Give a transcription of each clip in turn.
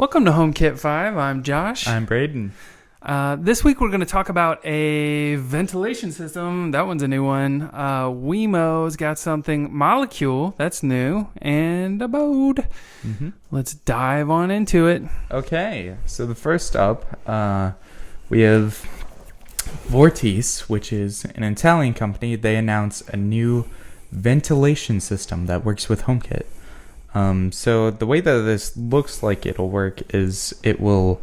Welcome to HomeKit 5. I'm Josh. I'm Brayden. This week we're going to talk about a ventilation system. That one's a new one. Wemo's got something. Molecule, that's new. And Abode. Mm-hmm. Let's dive on into it. Okay, so the first up, we have Vortice, which is an Italian company. They announced a new ventilation system that works with HomeKit. So the way that this looks like it'll work is it will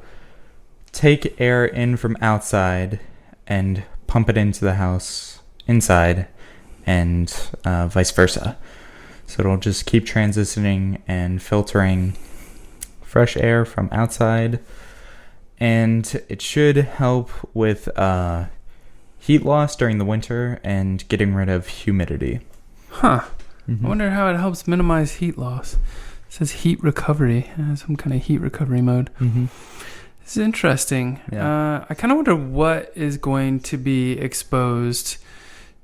take air in from outside and pump it into the house inside, and vice versa. So it'll just keep transitioning and filtering fresh air from outside, and it should help with heat loss during the winter and getting rid of humidity. Huh. Mm-hmm. I wonder how it helps minimize heat loss. It says heat recovery. Some kind of heat recovery mode. Mm-hmm. This is interesting. Yeah. I kind of wonder what is going to be exposed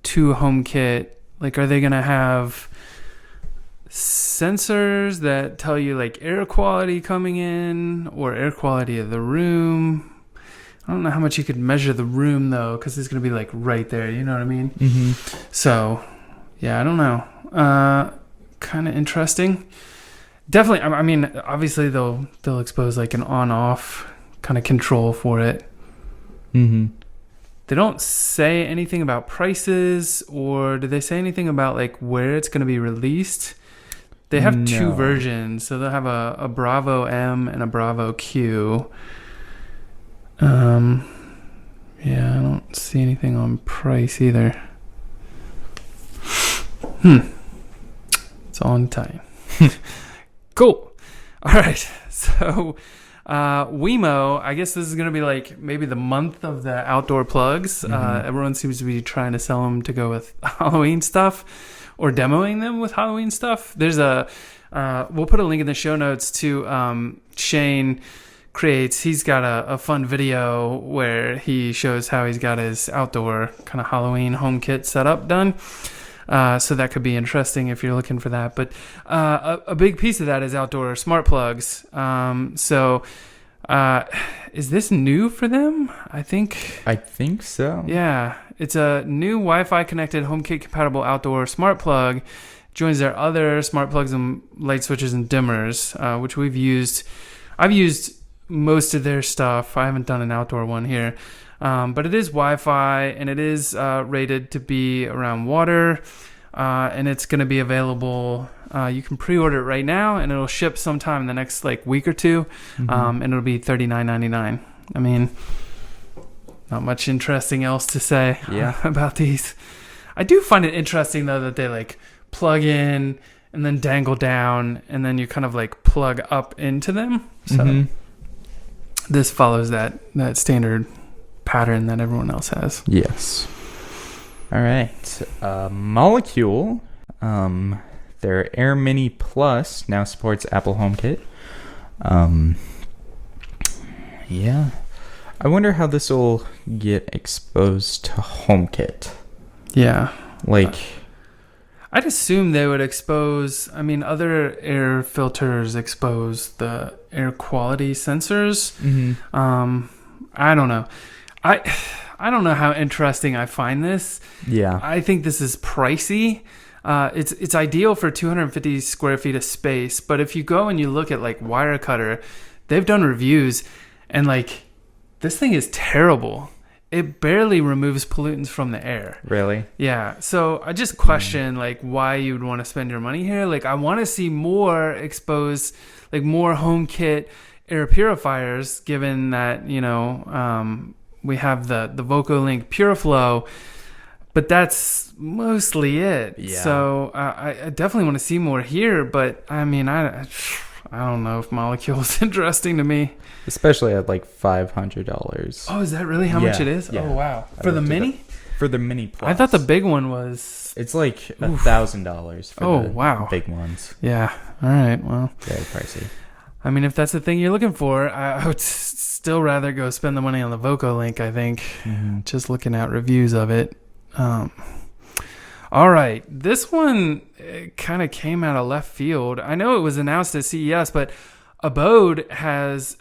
to HomeKit. Like, are they going to have sensors that tell you, like, air quality coming in or air quality of the room? I don't know how much you could measure the room, though, because it's going to be, like, right there. You know what I mean? Mm-hmm. So, yeah, I don't know. Kind of interesting. Definitely. I mean, obviously they'll expose like an on-off kind of control for it. Mm-hmm. They don't say anything about prices, or do they say anything about like where it's going to be released? They have two versions, so they'll have a Bravo M and a Bravo Q. Yeah, I don't see anything on price either. It's on time. Cool. All right. So, Wemo, I guess this is going to be like maybe the month of the outdoor plugs. Mm-hmm. Everyone seems to be trying to sell them to go with Halloween stuff or demoing them with Halloween stuff. There's we'll put a link in the show notes to Shane Creates. He's got a fun video where he shows how he's got his outdoor kind of Halloween HomeKit setup done. So that could be interesting if you're looking for that. But a big piece of that is outdoor smart plugs. Is this new for them? I think so. Yeah. It's a new Wi-Fi connected HomeKit compatible outdoor smart plug. Joins their other smart plugs and light switches and dimmers, which we've used. I've used most of their stuff. I haven't done an outdoor one here. But it is Wi-Fi, and it is rated to be around water, and it's going to be available. You can pre-order it right now, and it'll ship sometime in the next like week or two, and it'll be $39.99. I mean, not much interesting else to say about these. I do find it interesting though that they like plug in and then dangle down, and then you kind of like plug up into them. So this follows that standard pattern that everyone else has. Yes. All right. Molecule, their Air Mini Plus now supports Apple HomeKit. Yeah. I wonder how this will get exposed to HomeKit. Yeah. Like, I'd assume they would expose, I mean, other air filters expose the air quality sensors. Mm-hmm. I don't know. I don't know how interesting I find this. Yeah. I think this is pricey. It's ideal for 250 square feet of space, but if you go and you look at like Wirecutter, they've done reviews, and like this thing is terrible. It barely removes pollutants from the air. Really? Yeah. So I just question like why you would want to spend your money here. Like I want to see more exposed, like more HomeKit air purifiers, given that, you know, we have the VocoLink PureFlow, but that's mostly it. Yeah. So I definitely want to see more here, but I mean, I don't know if Molecule is interesting to me. Especially at like $500. Oh, is that really how much it is? Yeah. Oh, wow. For the Mini? For the Mini Plus. I thought the big one was... It's like $1,000 for the big ones. Yeah. All right. Well. Very pricey. I mean, if that's the thing you're looking for, I would still rather go spend the money on the VocoLink, I think. Mm-hmm. Just looking at reviews of it. All right. This one kind of came out of left field. I know it was announced at CES, but Abode has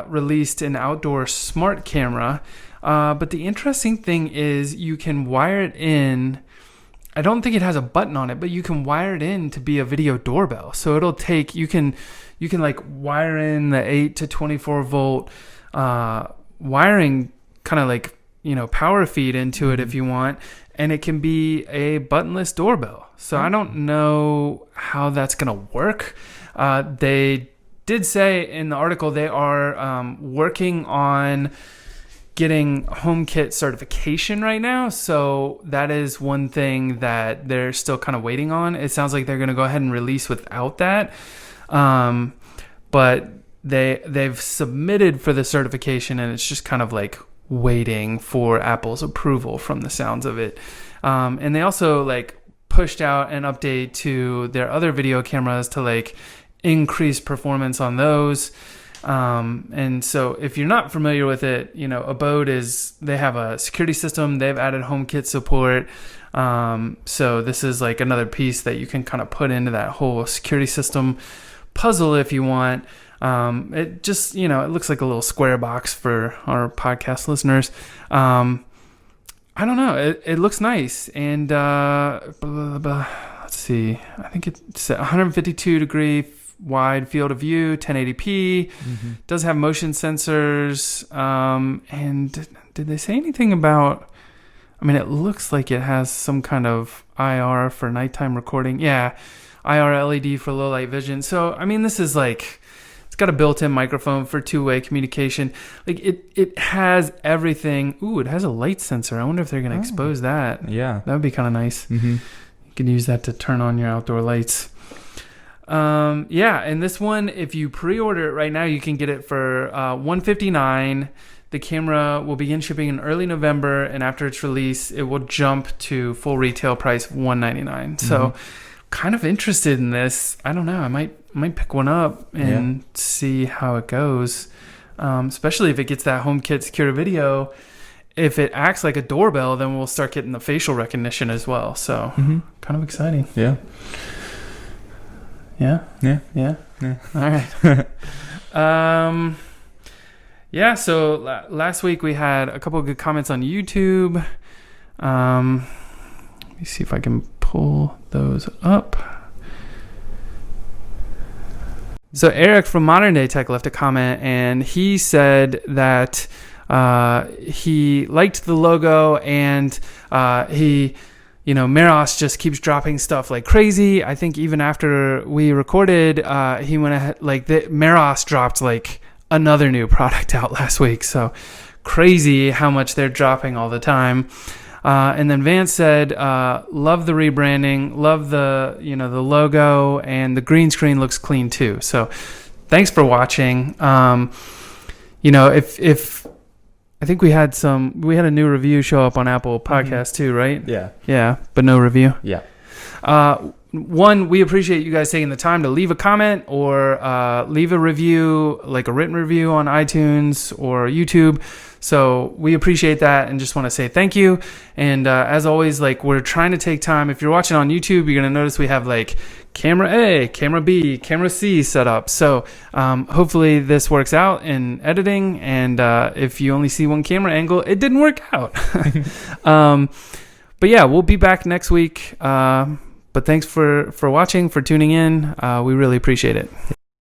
released an outdoor smart camera, but the interesting thing is you can wire it in. I don't think it has a button on it, but you can wire it in to be a video doorbell. So it'll take, you can like wire in the 8 to 24 volt wiring, kind of like, power feed into it if you want, and it can be a buttonless doorbell. So I don't know how that's going to work. They did say in the article they are working on getting HomeKit certification right now. So that is one thing that they're still kind of waiting on. It sounds like they're going to go ahead and release without that. But they've submitted for the certification, and it's just kind of like waiting for Apple's approval from the sounds of it. And they also like pushed out an update to their other video cameras to like increase performance on those. And so if you're not familiar with it, Abode they have a security system. They've added HomeKit support. So this is like another piece that you can kind of put into that whole security system puzzle if you want. It just, it looks like a little square box for our podcast listeners. I don't know. It looks nice. And, let's see. I think it's 152 degree wide field of view, 1080p, does have motion sensors. And did they say anything about, it looks like it has some kind of IR for nighttime recording. Yeah. IR LED for low light vision. So, this is like, it's got a built-in microphone for two-way communication. Like it has everything. Ooh, it has a light sensor. I wonder if they're going to expose that. Yeah. That would be kind of nice. You can use that to turn on your outdoor lights. And this one, if you pre-order it right now, you can get it for $159. The camera will begin shipping in early November, and after its release, it will jump to full retail price of $199. So, kind of interested in this. I don't know. I might pick one up and see how it goes. Especially if it gets that HomeKit secure video. If it acts like a doorbell, then we'll start getting the facial recognition as well. So, kind of exciting. Yeah. Yeah. All right. So last week we had a couple of good comments on YouTube. Let me see if I can pull those up. So Eric from Modern Day Tech left a comment, and he said that he liked the logo, and Meros just keeps dropping stuff like crazy. I think even after we recorded, he went ahead, Meros dropped like another new product out last week. So crazy how much they're dropping all the time. And then Vance said, love the rebranding, love the logo, and the green screen looks clean too. So thanks for watching. If I think we had a new review show up on Apple Podcasts too, right? Yeah, but no review. Yeah. One, we appreciate you guys taking the time to leave a comment or leave a review, like a written review on iTunes or YouTube. So we appreciate that and just want to say thank you. And as always, we're trying to take time. If you're watching on YouTube, you're going to notice we have camera A, camera B, camera C set up. So hopefully this works out in editing. And if you only see one camera angle, it didn't work out. But yeah, we'll be back next week. But thanks for watching, for tuning in. We really appreciate it.